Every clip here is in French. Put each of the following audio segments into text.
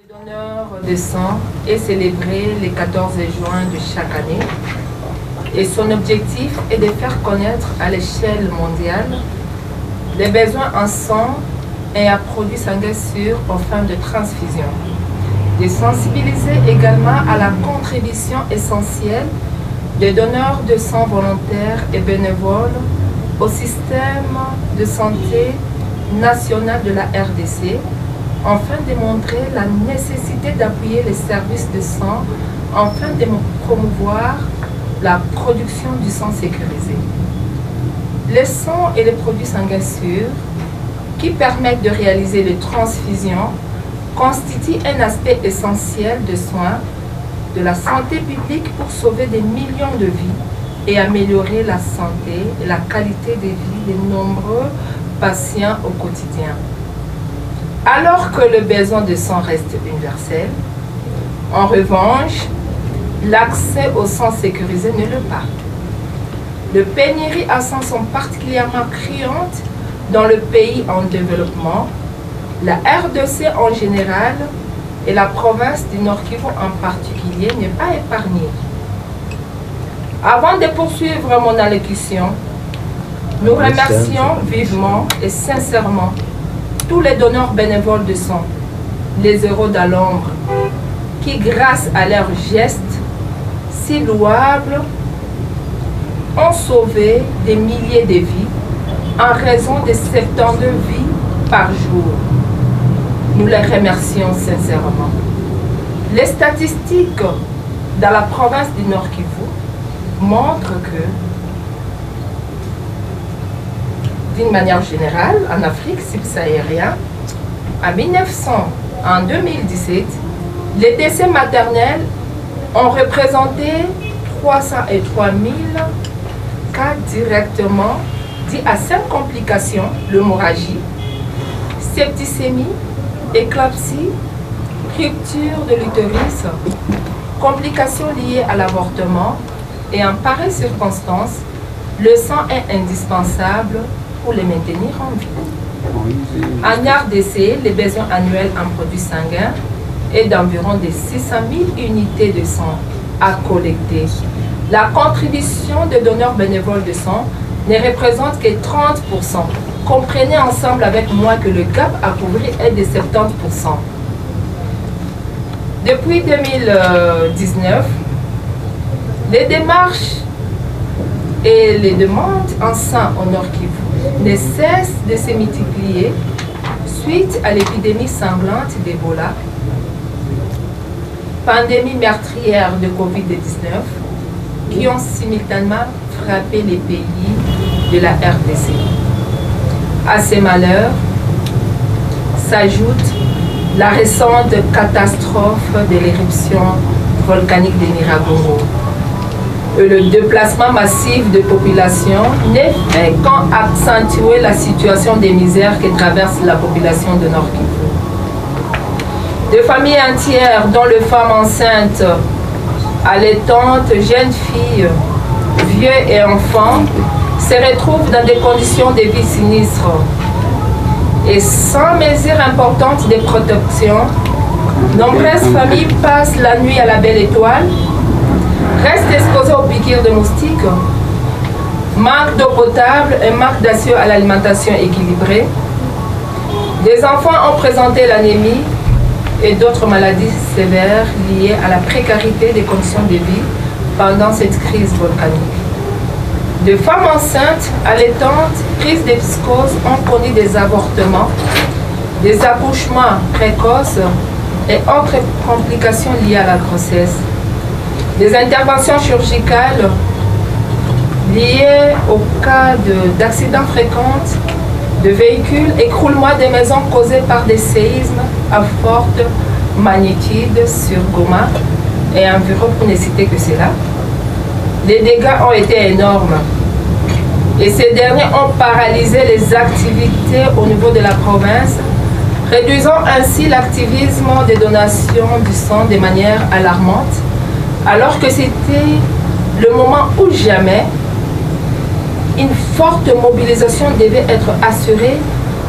Le donneur de sang est célébré le 14 juin de chaque année et son objectif est de faire connaître à l'échelle mondiale les besoins en sang et en produits sanguins sûrs aux fins de transfusion. De sensibiliser également à la contribution essentielle des donneurs de sang volontaires et bénévoles au système de santé national de la RDC, afin de montrer la nécessité d'appuyer les services de sang afin de promouvoir la production du sang sécurisé. Le sang et les produits sanguins sûrs qui permettent de réaliser les transfusions constituent un aspect essentiel de soins de la santé publique pour sauver des millions de vies et améliorer la santé et la qualité de vie de nombreux patients au quotidien. Alors que le besoin de sang reste universel, en revanche, l'accès au sang sécurisé ne l'est pas. Les pénuries à sang sont particulièrement criantes dans le pays en développement, la RDC en général et la province du Nord Kivu en particulier n'est pas épargnée. Avant de poursuivre mon allocution, nous remercions vivement et sincèrement tous les donneurs bénévoles de sang, les héros de l'ombre, qui grâce à leurs gestes si louables ont sauvé des milliers de vies en raison de 72 vies par jour. Nous les remercions sincèrement. Les statistiques dans la province du Nord Kivu montrent que, d'une manière générale, en Afrique subsaharienne, en 2017, les décès maternels ont représenté 303 000 cas directement dits à 5 complications: l'hémorragie, septicémie, éclampsie, rupture de l'utérus, complications liées à l'avortement. Et en pareille circonstance, le sang est indispensable pour les maintenir en vie. En RDC, les besoins annuels en produits sanguins est d'environ 600 000 unités de sang à collecter. La contribution des donneurs bénévoles de sang ne représente que 30%. Comprenez ensemble avec moi que le gap à couvrir est de 70%. Depuis 2019, les démarches et les demandes en sang au Nord Kivu ne cessent de se multiplier suite à l'épidémie sanglante d'Ebola, pandémie meurtrière de Covid-19, qui ont simultanément frappé les pays de la RDC. À ces malheurs s'ajoute la récente catastrophe de l'éruption volcanique de Nyiragongo. Et le déplacement massif de population n'est fait qu'accentuer la situation de misère que traverse la population de Nord Kivu. Des familles entières, dont les femmes enceintes, allaitantes, jeunes filles, vieux et enfants, se retrouvent dans des conditions de vie sinistres. Et sans mesures importantes de protection, nombreuses familles passent la nuit à la belle étoile, restent exposés aux piqûres de moustiques, manque d'eau potable et manque d'accès à l'alimentation équilibrée. Des enfants ont présenté l'anémie et d'autres maladies sévères liées à la précarité des conditions de vie pendant cette crise volcanique. Des femmes enceintes, allaitantes, prises de psychose ont connu des avortements, des accouchements précoces et autres complications liées à la grossesse. Des interventions chirurgicales liées au cas d'accidents fréquents de véhicules, écroulement des maisons causés par des séismes à forte magnitude sur Goma et environ, pour ne citer que cela. Les dégâts ont été énormes et ces derniers ont paralysé les activités au niveau de la province, réduisant ainsi l'activisme des donations du sang de manière alarmante, alors que c'était le moment où jamais une forte mobilisation devait être assurée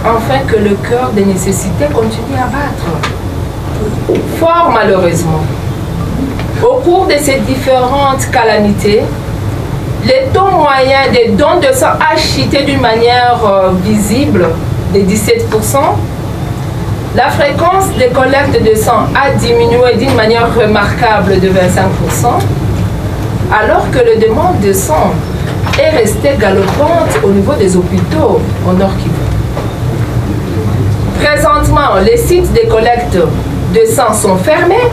afin que le cœur des nécessités continue à battre. Fort malheureusement, au cours de ces différentes calamités, les taux moyens des dons de sang a chuté d'une manière visible de 17%. La fréquence des collectes de sang a diminué d'une manière remarquable de 25%, alors que la demande de sang est restée galopante au niveau des hôpitaux au Nord Kivu. Présentement, les sites de collecte de sang sont fermés.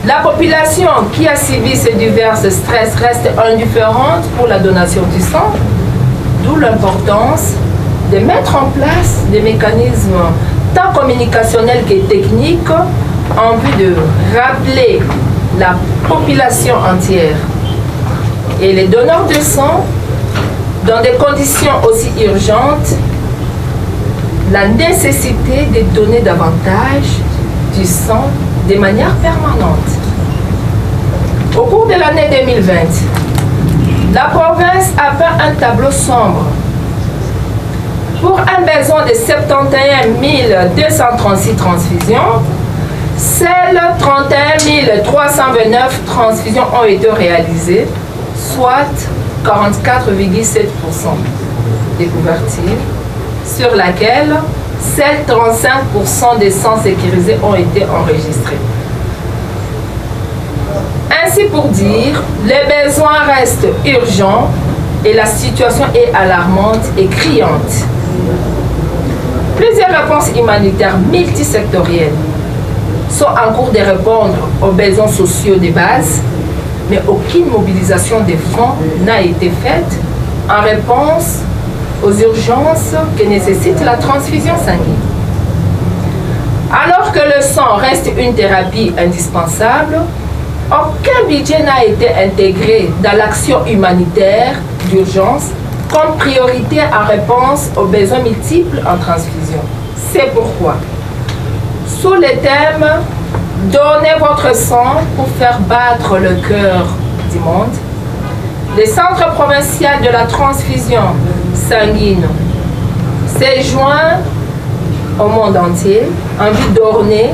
La population qui a subi ces divers stress reste indifférente pour la donation du sang, d'où l'importance de mettre en place des mécanismes tant communicationnels que techniques en vue de rappeler la population entière et les donneurs de sang dans des conditions aussi urgentes la nécessité de donner davantage du sang de manière permanente. Au cours de l'année 2020, la province a peint un tableau sombre. Pour un besoin de 71 236 transfusions, seules 31 329 transfusions ont été réalisées, soit 44,7% des couvertures, sur laquelle seuls 35% des sangs sécurisés ont été enregistrés. Ainsi pour dire, les besoins restent urgents et la situation est alarmante et criante. Plusieurs réponses humanitaires multisectorielles sont en cours de répondre aux besoins sociaux de base, mais aucune mobilisation des fonds n'a été faite en réponse aux urgences que nécessite la transfusion sanguine. Alors que le sang reste une thérapie indispensable, aucun budget n'a été intégré dans l'action humanitaire d'urgence comme priorité en réponse aux besoins multiples en transfusion. C'est pourquoi, sous le thème « Donnez votre sang pour faire battre le cœur du monde », le Centre provincial de la transfusion sanguine s'est joint au monde entier en vue d'orner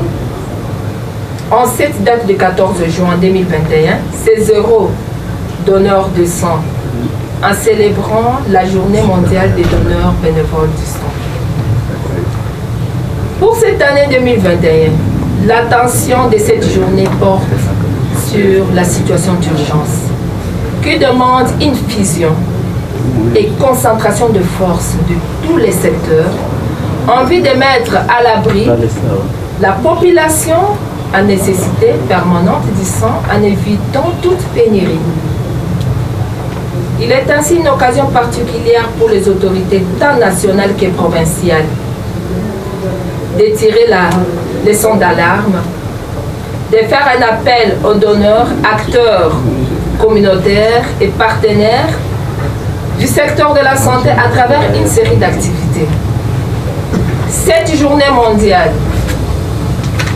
en cette date du 14 juin 2021 ces euros donneurs de sang en célébrant la journée mondiale des donneurs bénévoles du sang. Pour cette année 2021, l'attention de cette journée porte sur la situation d'urgence qui demande une fusion et concentration de forces de tous les secteurs en vue de mettre à l'abri la population à nécessité permanente du sang en évitant toute pénurie. Il est ainsi une occasion particulière pour les autorités tant nationales que provinciales de tirer la leçon d'alarme, de faire un appel aux donneurs, acteurs communautaires et partenaires du secteur de la santé à travers une série d'activités. Cette journée mondiale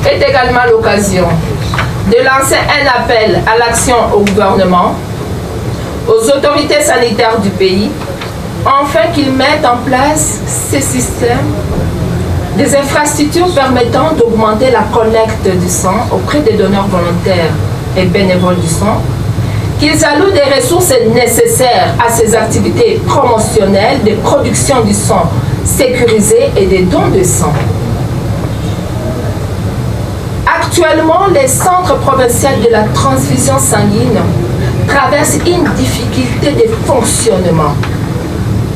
est également l'occasion de lancer un appel à l'action au gouvernement, aux autorités sanitaires du pays, afin qu'ils mettent en place ces systèmes, des infrastructures permettant d'augmenter la collecte du sang auprès des donneurs volontaires et bénévoles du sang, qu'ils allouent des ressources nécessaires à ces activités promotionnelles de production du sang sécurisé et des dons de sang. Actuellement, les centres provinciaux de la transfusion sanguine traversent une difficulté de fonctionnement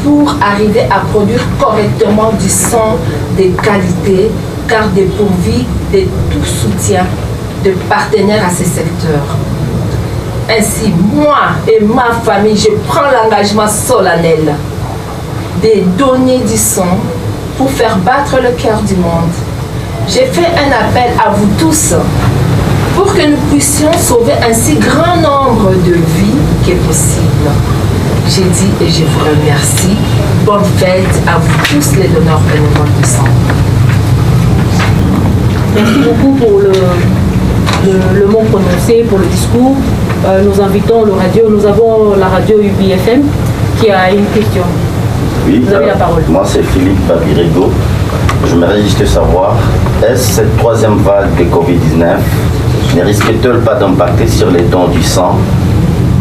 pour arriver à produire correctement du sang de qualité, car dépourvu de tout soutien de partenaires à ces secteurs. Ainsi, moi et ma famille, je prends l'engagement solennel de donner du sang pour faire battre le cœur du monde. J'ai fait un appel à vous tous pour que nous puissions sauver un si grand nombre de vies que possible. J'ai dit et je vous remercie. Bonne fête à vous tous les donneurs bénévoles de sang. Merci beaucoup pour le mot prononcé, pour le discours. Nous invitons le radio, nous avons la radio UBFM qui a une question. Oui, vous avez la parole. Moi c'est Philippe Babirego. je me juste de savoir, est-ce cette troisième vague de Covid-19 ne risque-t-elle pas d'impacter sur les dons du sang?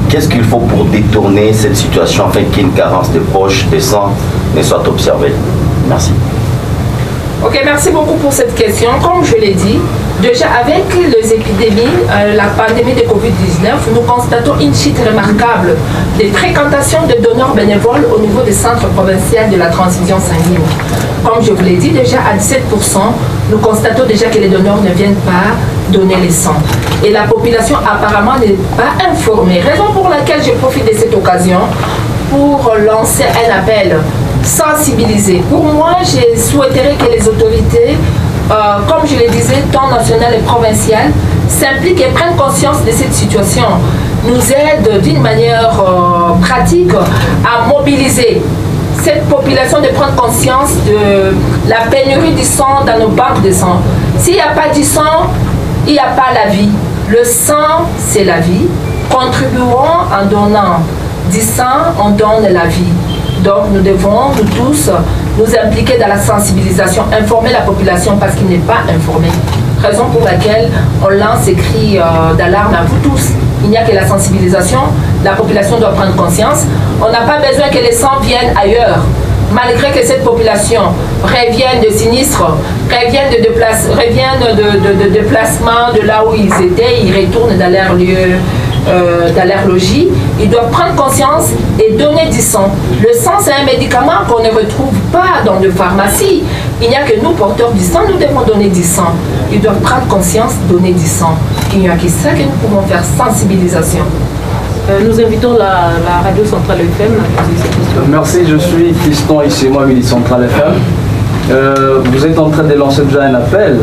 Qu'est-ce qu'il faut pour détourner cette situation afin qu'une carence de poches de sang ne soit observée? Merci. Ok, merci beaucoup pour cette question. Comme je l'ai dit, déjà avec les épidémies, la pandémie de Covid-19, nous constatons une chute remarquable des fréquentations de donneurs bénévoles au niveau des centres provinciaux de la transfusion sanguine. Comme je vous l'ai dit, déjà à 17%, nous constatons déjà que les donneurs ne viennent pas donner les sangs. Et la population apparemment n'est pas informée. Raison pour laquelle je profite de cette occasion pour lancer un appel. Sensibiliser. Pour moi, je souhaiterais que les autorités, comme je le disais, tant nationales et provinciales, s'impliquent et prennent conscience de cette situation, nous aident d'une manière pratique à mobiliser cette population, de prendre conscience de la pénurie du sang dans nos banques de sang. S'il n'y a pas du sang, il n'y a pas la vie. Le sang, c'est la vie. Contribuons en donnant du sang, on donne la vie. Donc nous devons, nous tous, nous impliquer dans la sensibilisation, informer la population parce qu'il n'est pas informé. Raison pour laquelle on lance ces cris d'alarme à vous tous. Il n'y a que la sensibilisation, la population doit prendre conscience. On n'a pas besoin que les sangs viennent ailleurs. Malgré que cette population revienne de sinistres, revienne de déplacement de là où ils étaient, ils retournent dans leur lieu, dans leur logis, ils doivent prendre conscience et donner du sang. Le sang, c'est un médicament qu'on ne retrouve pas dans les pharmacies. Il n'y a que nous, porteurs du sang, nous devons donner du sang. Ils doivent prendre conscience, donner du sang. Il n'y a que ça que nous pouvons faire, sensibilisation. Nous invitons la radio Centrale FM à poser cette question. Merci, je suis Fiston, ici moi, Midi Centrale FM. Vous êtes en train de lancer déjà un appel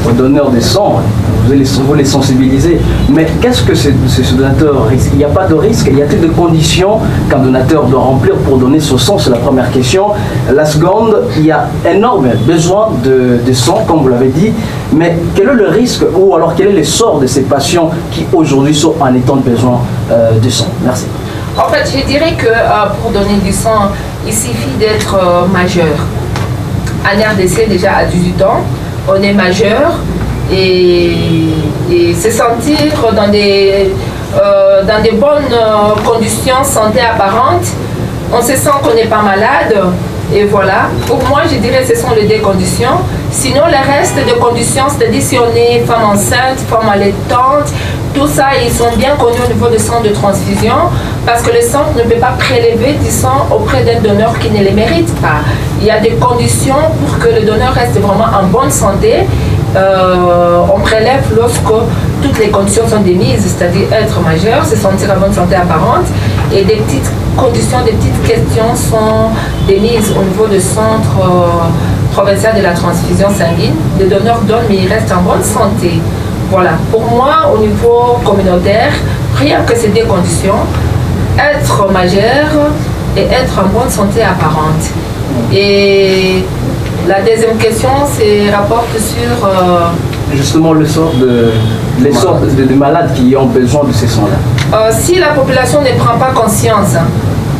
aux donneurs de sang. Vous les sensibiliser. Mais qu'est-ce que ce donateur risque? Il n'y a pas de risque. Y a-t-il de conditions qu'un donateur doit remplir pour donner son sang? C'est la première question. La seconde, il y a énorme besoin de sang, comme vous l'avez dit. Mais quel est le risque ou alors quel est le sort de ces patients qui aujourd'hui sont en état de besoin de sang? Merci. En fait, je dirais que pour donner du sang, il suffit d'être majeur. En RDC, déjà à 18 ans, on est majeur. Et se sentir dans des bonnes conditions santé apparentes, on se sent qu'on n'est pas malade, et voilà. Pour moi, je dirais que ce sont les deux conditions. Sinon, le reste des conditions, c'est-à-dire si on est femme enceinte, femme allaitante, tout ça, ils sont bien connus au niveau des centres de transfusion, parce que le centre ne peut pas prélever du sang auprès d'un donneur qui ne le mérite pas. Il y a des conditions pour que le donneur reste vraiment en bonne santé. On prélève lorsque toutes les conditions sont démises, c'est-à-dire être majeur, se sentir en bonne santé apparente, et des petites conditions, des petites questions sont démises au niveau du centre provincial de la transfusion sanguine. Le donneur donne, mais il reste en bonne santé. Voilà. Pour moi, au niveau communautaire, rien que ces deux conditions, être majeur et être en bonne santé apparente. Et la deuxième question, c'est rapporte sur... Justement, le sort des malades qui ont besoin de ces sangs-là. Si la population ne prend pas conscience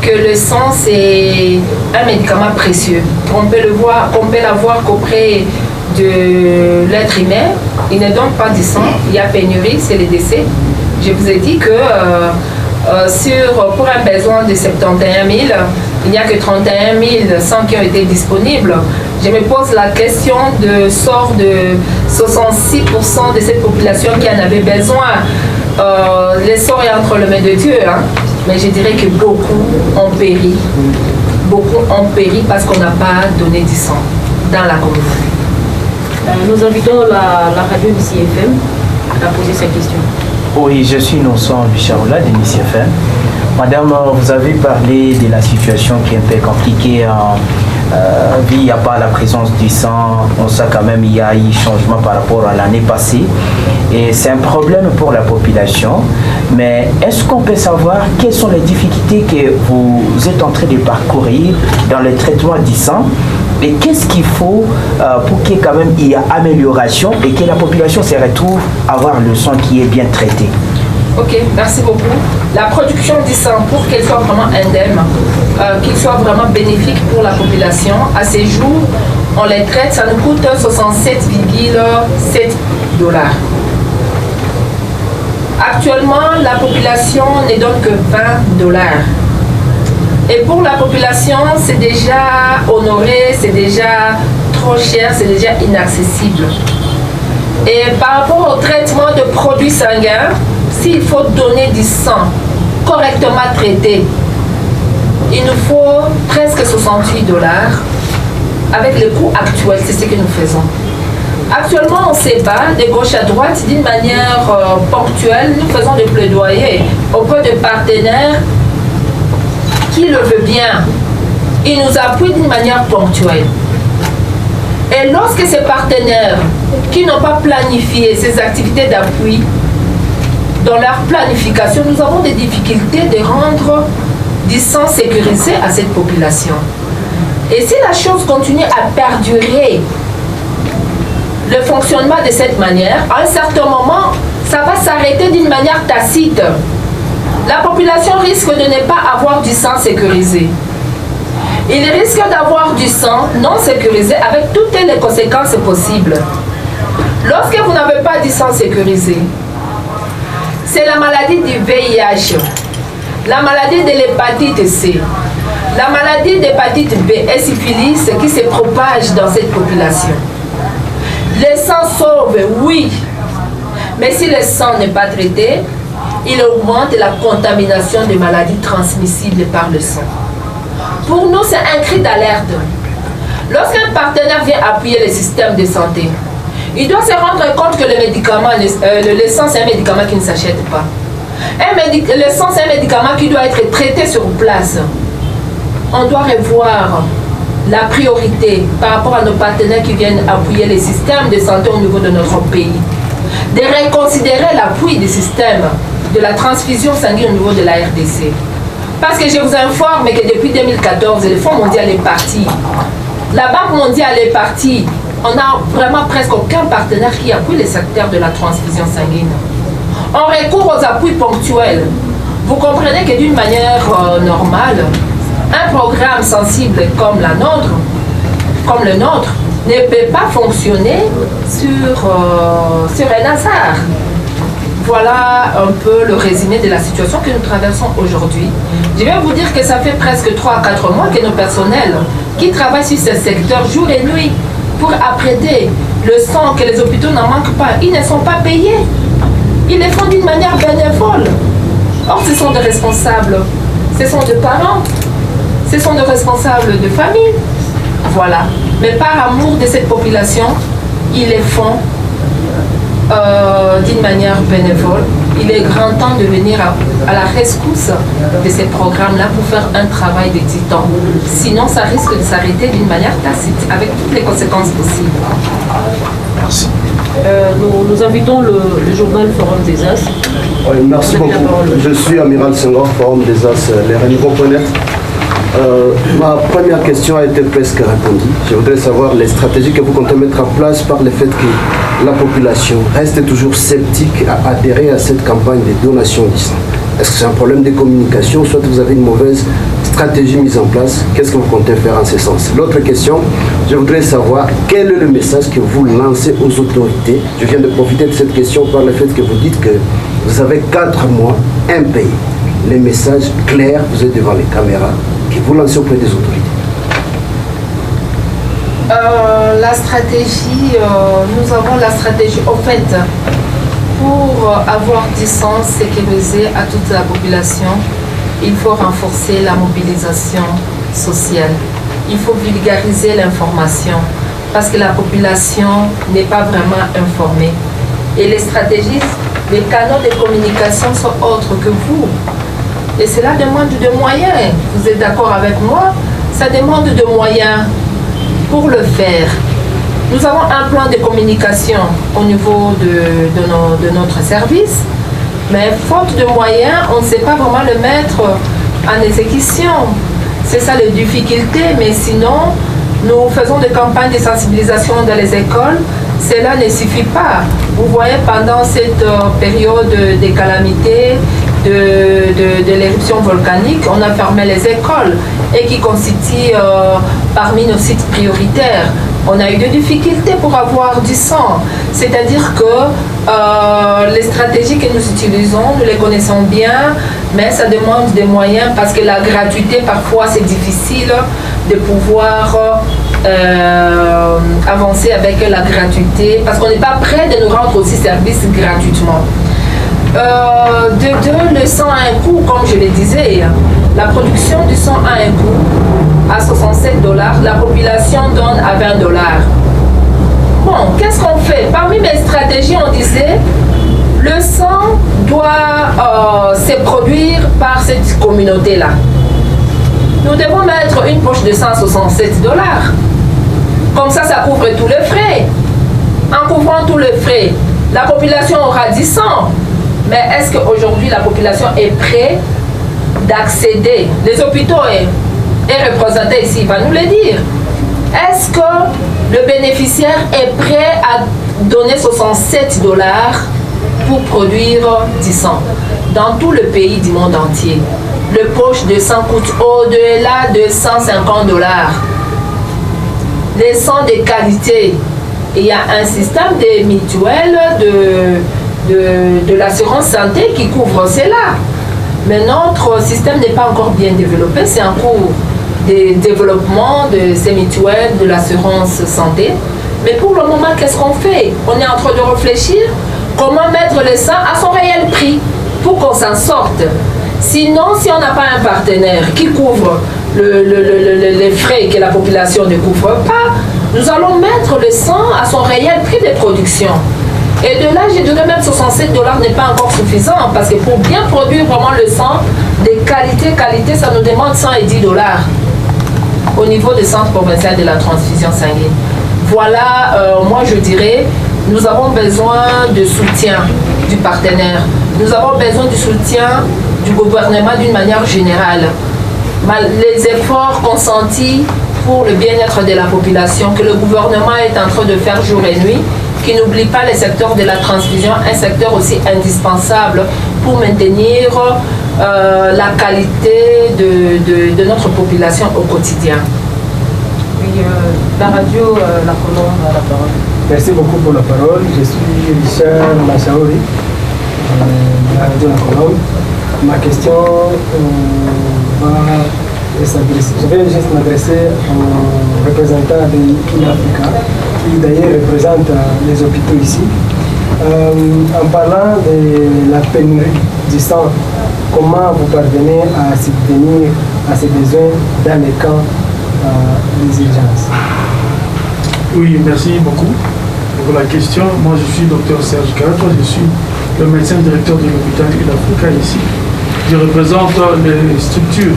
que le sang, c'est un médicament précieux, qu'on peut l'avoir qu'auprès de l'être humain, il ne donne pas du sang, il y a pénurie, c'est le décès. Je vous ai dit que pour un besoin de 71 000, il n'y a que 31 000 sangs qui ont été disponibles. Je me pose la question de sort de 66% de cette population qui en avait besoin. Le sort est entre les mains de Dieu, hein. Mais je dirais que beaucoup ont péri. Beaucoup ont péri parce qu'on n'a pas donné du sang dans la communauté. Nous invitons la radio Nissi FM à poser cette question. Oui, je suis Innocent Bicharoula de Nissi FM. Madame, vous avez parlé de la situation qui est un peu compliquée. Il n'y a pas la présence du sang. On sait quand même qu'il y a eu changement par rapport à l'année passée. Et c'est un problème pour la population. Mais est-ce qu'on peut savoir quelles sont les difficultés que vous êtes en train de parcourir dans le traitement du sang? Et qu'est-ce qu'il faut pour qu'il y ait quand même une amélioration et que la population se retrouve à avoir le sang qui est bien traité? Ok, merci beaucoup. La production du sang, pour qu'elle soit vraiment indemne, qu'il soit vraiment bénéfique pour la population, à ces jours on les traite, ça nous coûte 67,7 $. Actuellement, la population ne donne que 20 $. Et pour la population, c'est déjà honoré, c'est déjà trop cher, c'est déjà inaccessible. Et par rapport au traitement de produits sanguins, s'il faut donner du sang correctement traité, il nous faut presque 68 $. Avec le coût actuel, c'est ce que nous faisons. Actuellement, on se bat de gauche à droite d'une manière ponctuelle. Nous faisons des plaidoyers auprès de partenaires qui le veulent bien. Ils nous appuient d'une manière ponctuelle. Et lorsque ces partenaires qui n'ont pas planifié ces activités d'appui, dans leur planification, nous avons des difficultés de rendre du sang sécurisé à cette population. Et si la chose continue à perdurer, le fonctionnement de cette manière, à un certain moment, ça va s'arrêter d'une manière tacite. La population risque de ne pas avoir du sang sécurisé. Il risque d'avoir du sang non sécurisé avec toutes les conséquences possibles. Lorsque vous n'avez pas du sang sécurisé, c'est la maladie du VIH, la maladie de l'hépatite C, la maladie d'hépatite B et syphilis qui se propage dans cette population. Le sang sauve, oui, mais si le sang n'est pas traité, il augmente la contamination des maladies transmissibles par le sang. Pour nous, c'est un cri d'alerte. Lorsqu'un partenaire vient appuyer le système de santé, il doit se rendre compte que le médicament, le sang, c'est un médicament qui ne s'achète pas. Le sang, c'est un médicament qui doit être traité sur place. On doit revoir la priorité par rapport à nos partenaires qui viennent appuyer les systèmes de santé au niveau de notre pays. De reconsidérer l'appui du système de la transfusion sanguine au niveau de la RDC. Parce que je vous informe que depuis 2014, le Fonds mondial est parti. La Banque mondiale est partie. On n'a vraiment presque aucun partenaire qui appuie les secteurs de la transfusion sanguine. On recourt aux appuis ponctuels. Vous comprenez que d'une manière normale, un programme sensible comme le nôtre, ne peut pas fonctionner sur un hasard. Voilà un peu le résumé de la situation que nous traversons aujourd'hui. Je vais vous dire que ça fait presque 3 à 4 mois que nos personnels qui travaillent sur ce secteur jour et nuit pour apprêter le sang, que les hôpitaux n'en manquent pas, ils ne sont pas payés. Ils le font d'une manière bénévole. Or, ce sont des responsables, ce sont des parents, ce sont des responsables de famille. Voilà. Mais par amour de cette population, ils le font d'une manière bénévole. Il est grand temps de venir à la rescousse de ces programmes-là pour faire un travail de titan. Sinon, ça risque de s'arrêter d'une manière tacite, avec toutes les conséquences possibles. Merci. Nous invitons le journal Forum des As. Oui, merci beaucoup. Je suis Amiral Senghor, Forum des As, les Réunions Componentes. Ma première question a été presque répondue. Je voudrais savoir les stratégies que vous comptez mettre en place par le fait que la population reste toujours sceptique à adhérer à cette campagne de donation du sang. Est-ce que c'est un problème de communication, soit vous avez une mauvaise stratégie mise en place? Qu'est-ce que vous comptez faire en ce sens? L'autre question, je voudrais savoir quel est le message que vous lancez aux autorités. Je viens de profiter de cette question par le fait que vous dites que vous avez 4 mois impayés. Les messages clairs, vous êtes devant les caméras, que vous lancez auprès des autorités. La stratégie, nous avons la stratégie, au fait, pour avoir du sang sécurisé à toute la population, il faut renforcer la mobilisation sociale. Il faut vulgariser l'information parce que la population n'est pas vraiment informée. Et les stratégies, les canaux de communication sont autres que vous. Et cela demande de moyens. Vous êtes d'accord avec moi? Ça demande de moyens pour le faire. Nous avons un plan de communication au niveau de notre service, mais faute de moyens, on ne sait pas vraiment le mettre en exécution. C'est ça la difficulté, mais sinon, nous faisons des campagnes de sensibilisation dans les écoles. Cela ne suffit pas. Vous voyez, pendant cette période de calamité, de l'éruption volcanique, on a fermé les écoles et qui constituent parmi nos sites prioritaires. On a eu des difficultés pour avoir du sang. C'est-à-dire que les stratégies que nous utilisons, nous les connaissons bien, mais ça demande des moyens parce que la gratuité, parfois, c'est difficile de pouvoir avancer avec la gratuité parce qu'on n'est pas prêt de nous rendre aussi service gratuitement. Le sang a un coût, comme je le disais. La production du sang a un coût à 67 $, la population donne à 20 $. Bon, qu'est-ce qu'on fait? Parmi mes stratégies, on disait le sang doit se produire par cette communauté-là. Nous devons mettre une poche de sang à 67 $. Comme ça couvre tous les frais. En couvrant tous les frais, la population aura du sang. Mais est-ce qu'aujourd'hui la population est prête d'accéder? Les hôpitaux est représenté ici, il va nous le dire. Est-ce que le bénéficiaire est prêt à donner 67 $ pour produire du sang? Dans tout le pays du monde entier, le poche de sang coûte au-delà de 150 $. Les sangs de qualité, il y a un système de mutuelles de l'assurance santé qui couvre cela. Mais notre système n'est pas encore bien développé, c'est en cours de développement de ces mutuelles de l'assurance santé. Mais pour le moment, qu'est-ce qu'on fait? On est en train de réfléchir comment mettre le sang à son réel prix pour qu'on s'en sorte. Sinon, si on n'a pas un partenaire qui couvre les frais que la population ne couvre pas, nous allons mettre le sang à son réel prix de production. Et de là, je dirais même 67 $ n'est pas encore suffisant parce que pour bien produire vraiment le sang de qualité, ça nous demande 110 $ au niveau du Centre provincial de la transfusion sanguine. Voilà, moi je dirais, nous avons besoin de soutien du partenaire. Nous avons besoin du soutien du gouvernement d'une manière générale. Les efforts consentis pour le bien-être de la population que le gouvernement est en train de faire jour et nuit, qui n'oublie pas le secteur de la transfusion, un secteur aussi indispensable pour maintenir la qualité de notre population au quotidien. Puis la radio, la Colombe a la parole. Merci beaucoup pour la parole. Je suis Richard Machaouri, de la radio La Colombe. Ma question va s'adresser. Je vais juste m'adresser au représentant de l'Africa, qui d'ailleurs représente les hôpitaux ici. En parlant de la pénurie du sang, comment vous parvenez à subvenir à ces besoins dans les camps des urgences? Oui, merci beaucoup pour la question. Moi, je suis Dr Serge Karato, je suis le médecin directeur de l'hôpital de l'Africa ici. Je représente les structures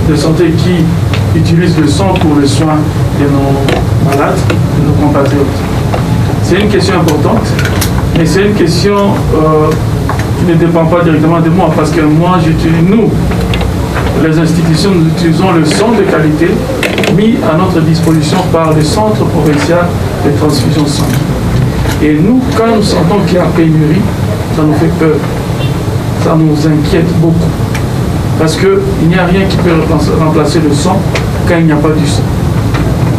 de santé qui utilisent le sang pour le soin de nos malades, de nos compatriotes. C'est une question importante, mais c'est une question qui ne dépend pas directement de moi, parce que moi, nous, les institutions, nous utilisons le sang de qualité mis à notre disposition par le Centre provincial de transfusion sanguine. Et nous, quand nous sentons qu'il y a pénurie, ça nous fait peur, ça nous inquiète beaucoup. Parce qu'il n'y a rien qui peut remplacer le sang quand il n'y a pas du sang.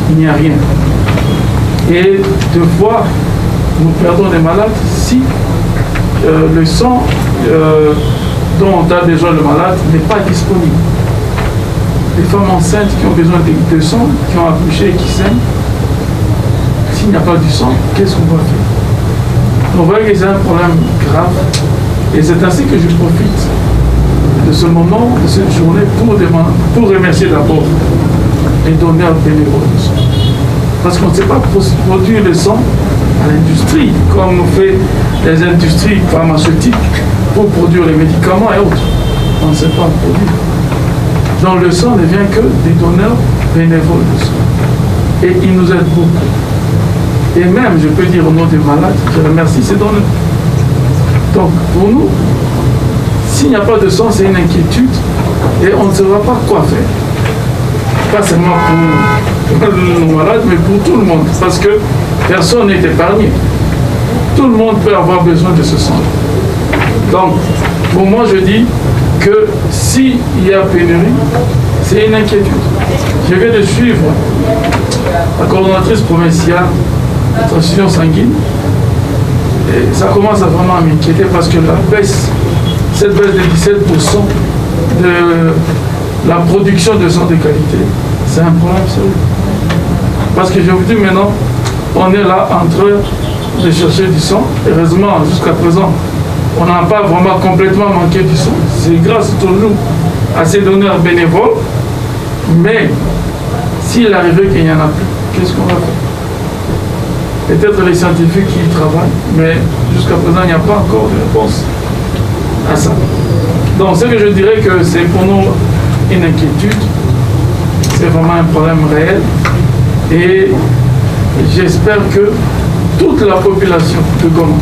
Il n'y a rien. Et de fois, nous perdons des malades si le sang dont a besoin le malade n'est pas disponible. Les femmes enceintes qui ont besoin de sang, qui ont accouché et qui saignent, s'il n'y a pas du sang, qu'est-ce qu'on va faire? On voit que c'est un problème grave. Et c'est ainsi que je profite de ce moment, de cette journée, pour remercier d'abord les donneurs bénévoles de sang. Parce qu'on ne sait pas produire le sang à l'industrie, comme fait les industries pharmaceutiques pour produire les médicaments et autres. On ne sait pas produire. Donc le sang ne vient que des donneurs bénévoles de sang. Et ils nous aident beaucoup. Et même, je peux dire au nom des malades, je remercie ces donneurs. Donc pour nous, s'il n'y a pas de sang, c'est une inquiétude et on ne saura pas quoi faire. Pas seulement pour nos malades, mais pour tout le monde. Parce que personne n'est épargné. Tout le monde peut avoir besoin de ce sang. Donc, pour moi, je dis que s'il y a pénurie, c'est une inquiétude. Je vais de suivre la coordonnatrice provinciale de transfusion sanguine. Et ça commence à vraiment m'inquiéter parce que cette baisse de 17% de la production de sang de qualité, c'est un problème sérieux. Parce que je vous dis maintenant, on est là en train de chercher du sang. Heureusement, jusqu'à présent, on n'a pas vraiment complètement manqué du sang. C'est grâce toujours à ces donneurs bénévoles. Mais s'il arrivait qu'il n'y en a plus, qu'est-ce qu'on va faire? Peut-être les scientifiques qui y travaillent, mais jusqu'à présent, il n'y a pas encore de réponse à ça. Donc, ce que je dirais que c'est pour nous une inquiétude, c'est vraiment un problème réel. Et j'espère que toute la population de Goma,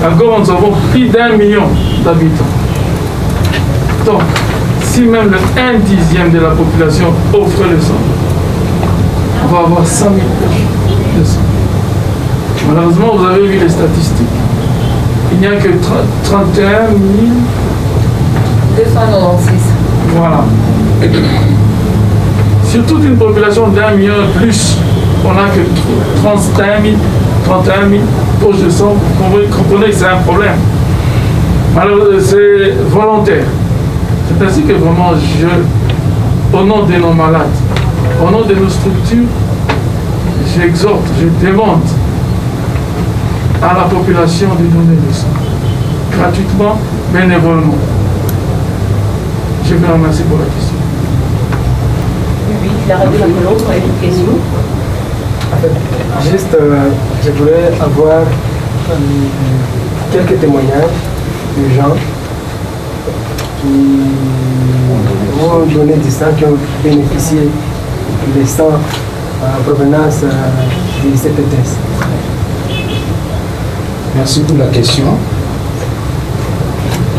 à Goma, nous avons plus d'1 million d'habitants. Donc, si même le 1/10 de la population offre le sang, on va avoir 100 000 poches de sang. Malheureusement, vous avez vu les statistiques. Il n'y a que 31 296. Voilà. Sur toute une population d'1 million et plus, on n'a que 31 000 poches de sang. Vous comprenez que c'est un problème. Malheureusement, c'est volontaire. C'est ainsi que vraiment, au nom de nos malades, au nom de nos structures, j'exhorte, je demande à la population de donner le sang, gratuitement, bénévolement. Je vous remercie pour la question. Oui, la radio La Colombe a une question. En fait, juste, je voulais avoir quelques témoignages de gens qui ont donné du sang, qui ont bénéficié des sangs en provenance du CPTS. Merci pour la question.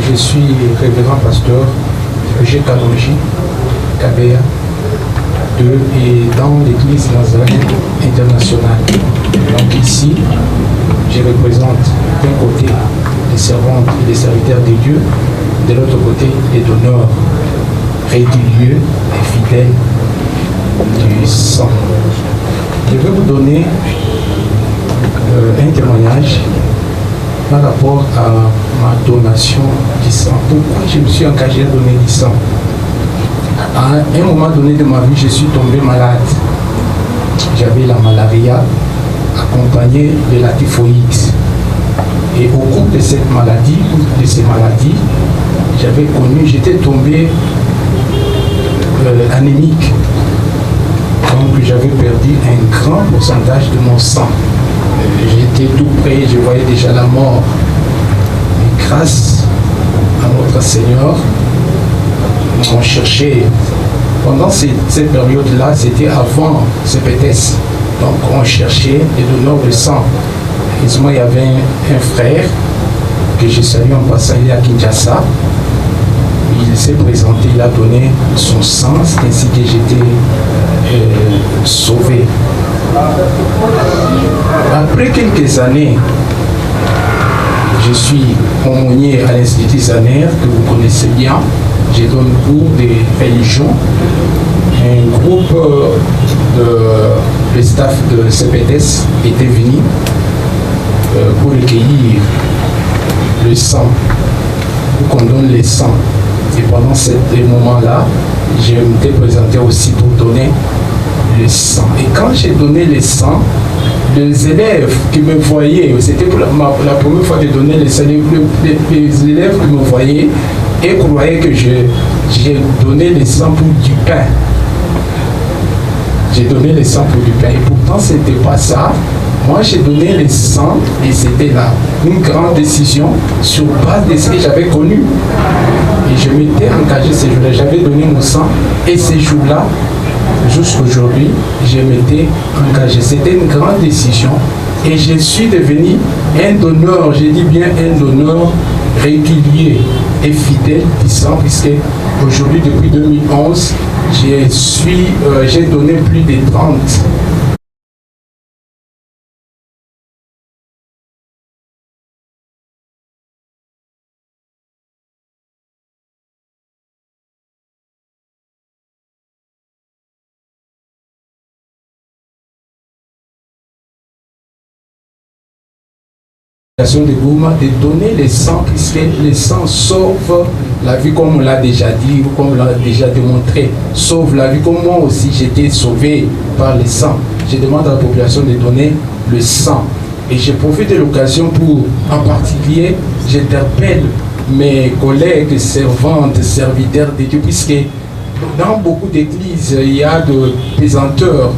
Je suis révérend pasteur Roger Kalonji, Kabea, et dans l'église Nazarène internationale. Donc ici, je représente d'un côté les servantes et les serviteurs de Dieu, de l'autre côté les donneurs réguliers et fidèles du sang. Je vais vous donner un témoignage par rapport à ma donation du sang. Pourquoi je me suis engagé à donner du sang? À un moment donné de ma vie, je suis tombé malade. J'avais la malaria accompagnée de la typhoïde. Et au cours de cette maladie, de ces maladies, j'étais tombé anémique. Donc j'avais perdu un grand pourcentage de mon sang. J'étais tout près, je voyais déjà la mort. Mais grâce à notre Seigneur, on cherchait. Pendant cette période-là, c'était avant CPTS. Donc on cherchait des donneurs de sang. Et moi, il y avait un frère que je salue en passant, il est à Kinshasa. Il s'est présenté, il a donné son sang, c'est ainsi que j'étais sauvé. Après quelques années, je suis aumônier à l'Institut Zaner, que vous connaissez bien. Je donne cours de religion. Un groupe de staff de CPTS était venu pour recueillir le sang, pour qu'on donne le sang. Et pendant ce moment-là, je m'étais présenté aussi pour donner le sang. Et quand j'ai donné le sang, les élèves qui me voyaient, c'était la première fois de donner le sang, les élèves qui me voyaient et croyaient que j'ai donné le sang pour du pain. J'ai donné le sang pour du pain. Et pourtant, ce n'était pas ça. Moi, j'ai donné le sang et c'était là une grande décision sur base de ce que j'avais connu. Et je m'étais engagé ce jour-là. J'avais donné mon sang et ce jour-là, jusqu'aujourd'hui, je m'étais engagé. C'était une grande décision et je suis devenu un donneur, je dis bien un donneur régulier et fidèle du sang, puisque aujourd'hui, depuis 2011, j'ai donné plus de 30 de Goma de donner le sang, puisque le sang sauve la vie, comme on l'a déjà dit, ou comme on l'a déjà démontré, sauve la vie, comme moi aussi j'étais sauvé par le sang. Je demande à la population de donner le sang. Et je profite de l'occasion pour, en particulier, j'interpelle mes collègues servantes, serviteurs de Dieu, puisque dans beaucoup d'églises, il y a de pesanteurs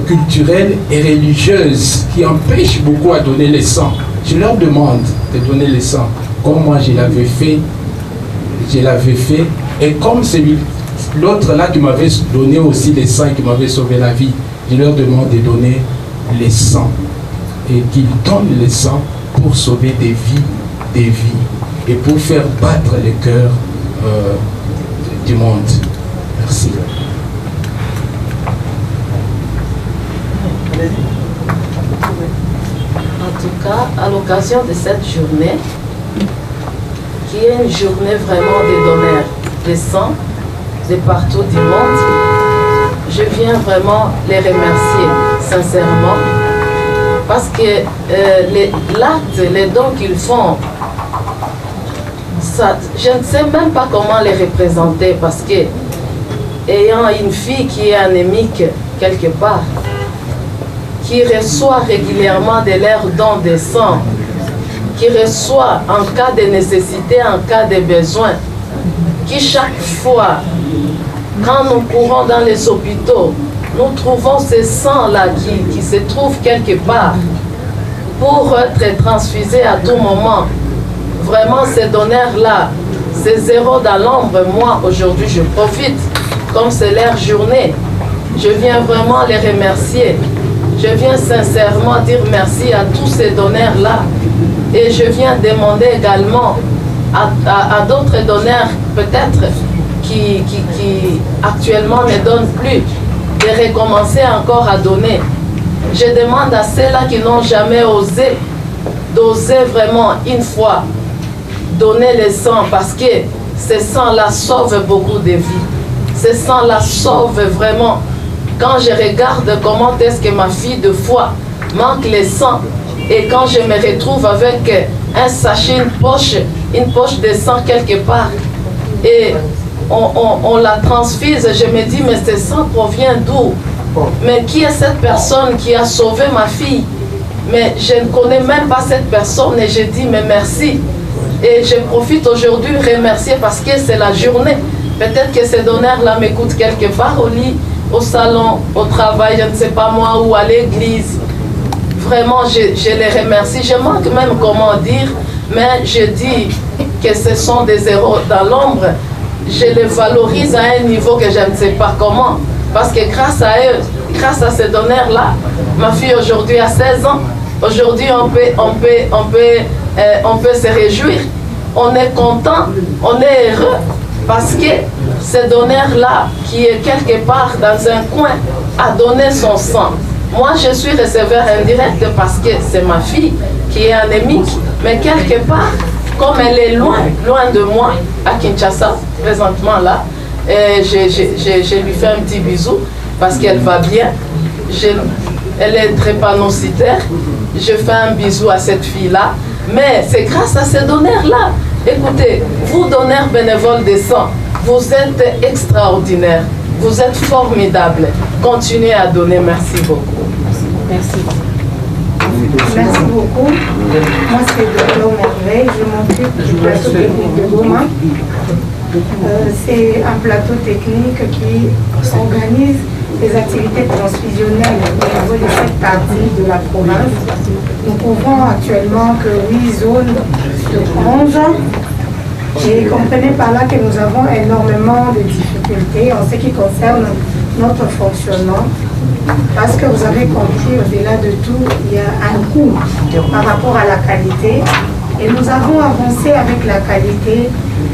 culturelles et religieuses qui empêchent beaucoup à donner le sang. Je leur demande de donner le sang, comme moi je l'avais fait, et comme l'autre là qui m'avait donné aussi le sang et qui m'avait sauvé la vie, je leur demande de donner le sang, et qu'ils donnent le sang pour sauver des vies, et pour faire battre le cœur du monde. Merci. En tout cas, à l'occasion de cette journée, qui est une journée vraiment des donneurs de sang de partout du monde, je viens vraiment les remercier sincèrement parce que l'acte, les dons qu'ils font, ça, je ne sais même pas comment les représenter parce que ayant une fille qui est anémique quelque part, qui reçoit régulièrement de leurs dons de sang, qui reçoit en cas de nécessité, en cas de besoin, qui chaque fois, quand nous courons dans les hôpitaux, nous trouvons ce sang-là qui se trouve quelque part pour être transfusé à tout moment. Vraiment, ces donneurs-là, ces zéros dans l'ombre, moi, aujourd'hui, je profite, comme c'est leur journée. Je viens vraiment les remercier. Je viens sincèrement dire merci à tous ces donneurs-là. Et je viens demander également à d'autres donneurs, peut-être, qui actuellement ne donnent plus, de recommencer encore à donner. Je demande à ceux-là qui n'ont jamais osé, d'oser vraiment une fois donner le sang, parce que ce sang-là sauve beaucoup de vies. Ce sang-là sauve vraiment. Quand je regarde comment est-ce que ma fille de foi manque le sang, et quand je me retrouve avec un sachet, une poche de sang quelque part, et on la transfuse, je me dis, mais ce sang provient d'où? Mais qui est cette personne qui a sauvé ma fille? Mais je ne connais même pas cette personne, et je dis, mais merci. Et je profite aujourd'hui de remercier parce que c'est la journée. Peut-être que ces donneurs-là m'écoutent quelque part au lit, au salon, au travail, je ne sais pas moi, ou à l'église. Vraiment, je les remercie. Je manque même comment dire, mais je dis que ce sont des héros dans l'ombre. Je les valorise à un niveau que je ne sais pas comment. Parce que grâce à eux, grâce à ces donneurs-là, ma fille aujourd'hui a 16 ans. Aujourd'hui, on peut se réjouir. On est content, on est heureux. Parce que ce donneur-là, qui est quelque part dans un coin, a donné son sang. Moi, je suis receveur indirect parce que c'est ma fille qui est anémique. Mais quelque part, comme elle est loin de moi, à Kinshasa, présentement là, je lui fais un petit bisou parce qu'elle va bien. Elle est drépanocytaire. Je fais un bisou à cette fille-là. Mais c'est grâce à ces donneurs-là. Écoutez, vous donneurs bénévoles de sang, vous êtes extraordinaires. Vous êtes formidables. Continuez à donner. Merci beaucoup. Merci. Merci beaucoup. Moi, c'est Dr Merveille. Je m'occupe du plateau technique de Goma. C'est un plateau technique qui organise les activités transfusionnelles au niveau de cette partie de la province. Nous couvrons actuellement que 8 zones de 11. Et comprenez par là que nous avons énormément de difficultés en ce qui concerne notre fonctionnement. Parce que vous avez compris, au-delà de tout, il y a un coût par rapport à la qualité. Et nous avons avancé avec la qualité,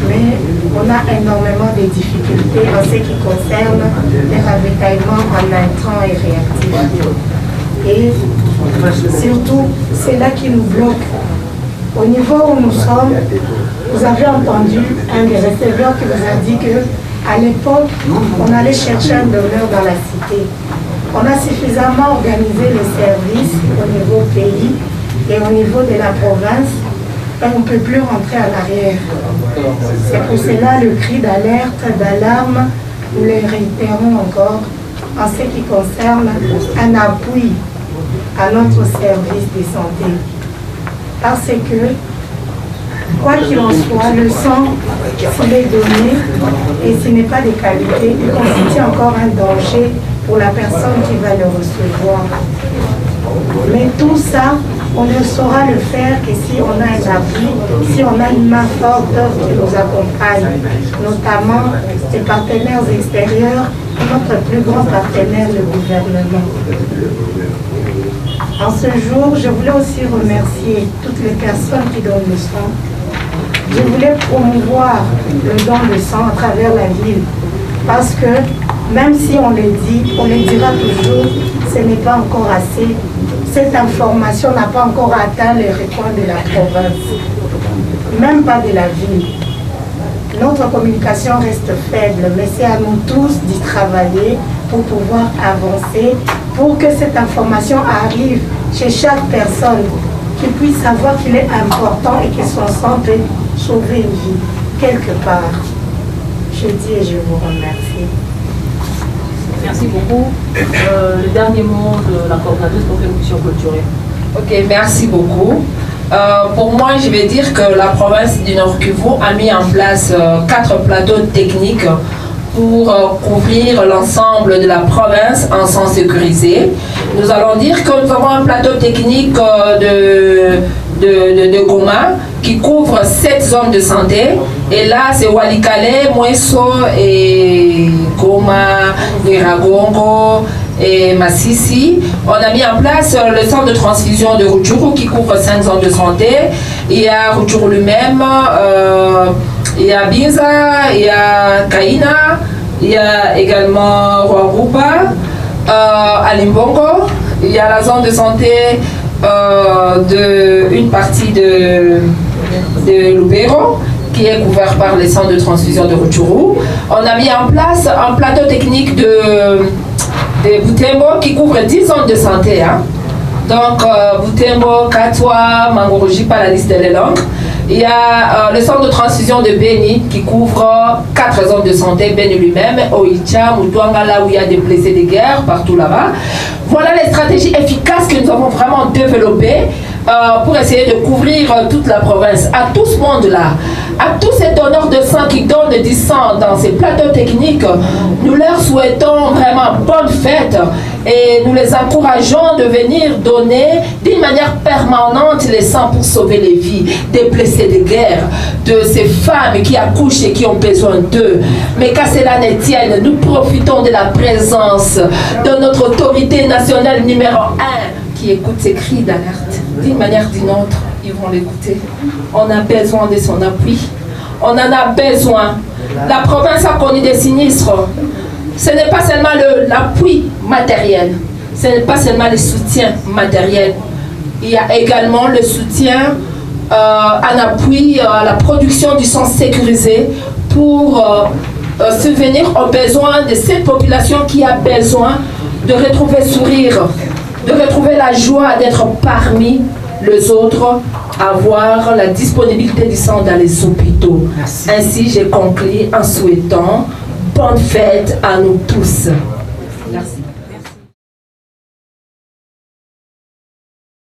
mais on a énormément de difficultés en ce qui concerne les ravitaillements en intrants et réactifs. Et surtout, c'est là qui nous bloque. Au niveau où nous sommes, vous avez entendu un des receveurs qui vous a dit qu'à l'époque, on allait chercher un donneur dans la cité. On a suffisamment organisé les services au niveau pays Et au niveau de la province, on ne peut plus rentrer à l'arrière. C'est pour cela le cri d'alerte, d'alarme, nous les réitérons encore en ce qui concerne un appui à notre service de santé. Parce que, quoi qu'il en soit, le sang, s'il est donné et s'il n'est pas de qualité, il constitue encore un danger pour la personne qui va le recevoir. Mais tout ça, on ne saura le faire que si on a un appui, si on a une main forte qui nous accompagne, notamment les partenaires extérieurs, notre plus grand partenaire, le gouvernement. En ce jour, je voulais aussi remercier toutes les personnes qui donnent le sang. Je voulais promouvoir le don de sang à travers la ville, parce que même si on le dit, on le dira toujours, ce n'est pas encore assez. Cette information n'a pas encore atteint les recoins de la province, même pas de la ville. Notre communication reste faible, mais c'est à nous tous d'y travailler pour pouvoir avancer, pour que cette information arrive chez chaque personne, qu'il puisse savoir qu'il est important et que son sang peut sauver une vie, quelque part. Je dis et je vous remercie. Merci beaucoup. Le dernier mot de la coordinatrice pour une mission culturelle. Ok, merci beaucoup. Pour moi, je vais dire que la province du Nord-Kivu a mis en place 4 plateaux techniques pour couvrir l'ensemble de la province en sang sécurisé. Nous allons dire que nous avons un plateau technique de Goma qui couvre 7 zones de santé. Et là, c'est Walikale, Mweso et Goma, Niragongo et Massissi. On a mis en place le centre de transfusion de Rutshuru qui couvre 5 zones de santé. Il y a Rutshuru lui-même, il y a Binza, il y a Kaina, il y a également Rwarupa, à Limbongo. Il y a la zone de santé une partie de Lubero qui est couvert par les centres de transfusion de Rutshuru. On a mis en place un plateau technique de Butembo qui couvre 10 zones de santé. Hein. Donc, Butembo, Katwa, Mangoroji, pas la liste des langues. Il y a le centre de transfusion de Beni qui couvre 4 zones de santé, Beni lui-même, Oicha, Moutouanga, là où il y a des blessés de guerre, partout là-bas. Voilà les stratégies efficaces que nous avons vraiment développées pour essayer de couvrir toute la province. À tout ce monde-là, à tous ces donneurs de sang qui donnent du sang dans ces plateaux techniques, nous leur souhaitons vraiment bonne fête et nous les encourageons de venir donner d'une manière permanente les sangs pour sauver les vies des blessés de guerre, de ces femmes qui accouchent et qui ont besoin d'eux. Mais qu'à cela ne tienne, nous profitons de la présence de notre autorité nationale numéro 1 qui écoute ces cris d'alerte. D'une manière ou d'une autre, ils vont l'écouter. On a besoin de son appui. On en a besoin. La province a connu des sinistres. Ce n'est pas seulement l'appui matériel. Ce n'est pas seulement le soutien matériel. Il y a également le soutien en appui à la production du sang sécurisé pour subvenir aux besoins de cette population qui a besoin de retrouver sourire, de retrouver la joie d'être parmi les autres, avoir la disponibilité du sang dans les hôpitaux. Merci. Ainsi, j'ai conclu en souhaitant bonne fête à nous tous. Merci.